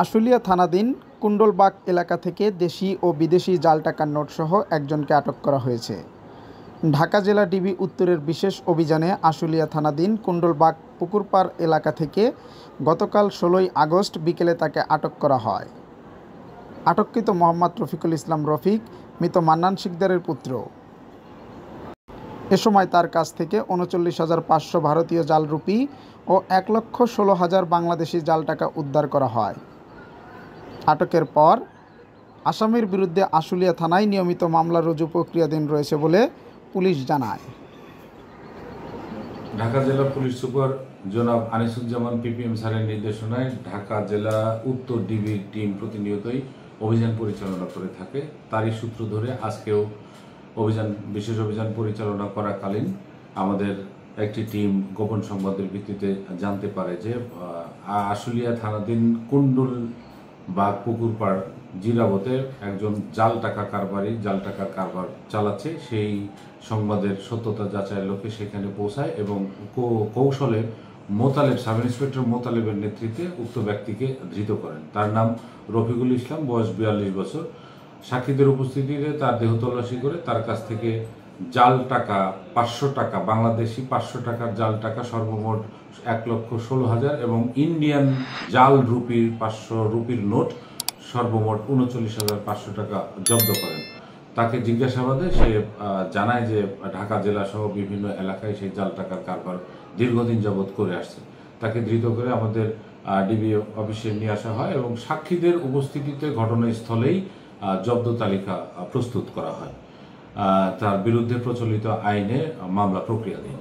আশুলিয়া থানাধীন কুণ্ডলবাগ এলাকা থেকে দেশি ও বিদেশি জাল টাকার নোটসহ একজনকে আটক করা হয়েছে। ঢাকা জেলা ডিবি উত্তরের বিশেষ অভিযানে আশুলিয়া থানাধীন কুণ্ডলবাগ পুকুরপাড় এলাকা থেকে গতকাল ১৬ই আগস্ট বিকেলে তাকে আটক করা হয়। আটককৃত মোহাম্মদ রফিকুল ইসলাম রফিক মৃত মান্নান শিকদারের পুত্র। এ সময় তার কাছ থেকে ৩৯,৫০০ ভারতীয় জাল রুপি ও ১,১৬,০০০ বাংলাদেশি জাল টাকা উদ্ধার করা হয়। আটকের পর আসামির বিরুদ্ধে আশুলিয়া থানায় নিয়মিত মামলা রুজু প্রক্রিয়াধীন রয়েছে বলে পুলিশ জানায়। ঢাকা জেলা পুলিশ সুপার জনাব আনিসুজ্জামান পিপিএম স্যারের নির্দেশনায় ঢাকা জেলা উত্তর ডিবির টিম প্রতিনিয়তই অভিযান পরিচালনা করে থাকে। তারই সূত্র ধরে আজকেও বিশেষ অভিযান পরিচালনা করাকালীন আমাদের একটি টিম গোপন সংবাদের ভিত্তিতে জানতে পারে যে আশুলিয়া থানাধীন কুণ্ডলবাগ পুকুরপাড় জিরাবতে একজন জাল টাকার কারবার চালাচ্ছে। সেই সংবাদের সত্যতা যাচাইয়ের লক্ষ্যে সেখানে পৌঁছায় এবং কৌশলে সাব ইন্সপেক্টর মোতালেবের নেতৃত্বে উক্ত ব্যক্তিকে ধৃত করেন। তার নাম রফিকুল ইসলাম, বয়স ৪২ বছর। সাক্ষীদের উপস্থিতিতে তার দেহ তল্লাশি করে তার কাছ থেকে জাল টাকা ৫০০ টাকা, বাংলাদেশি ৫০০ টাকার জাল টাকা সর্বমোট ১,১৬,০০০ এবং ইন্ডিয়ান জাল রুপির ৫০০ রুপির নোট সর্বমোট ৩৯,৫০০ টাকা জব্দ করেন। তাকে জিজ্ঞাসাবাদে সে জানায় যে ঢাকা জেলা সহ বিভিন্ন এলাকায় সেই জাল টাকার কারবার দীর্ঘদিন যাবৎ করে আসছে। তাকে ধৃত করে আমাদের ডিবি অফিসে নিয়ে আসা হয় এবং সাক্ষীদের উপস্থিতিতে ঘটনাস্থলেই জব্দ তালিকা প্রস্তুত করা হয়। তার বিরুদ্ধে প্রচলিত আইনে মামলা প্রক্রিয়াধীন।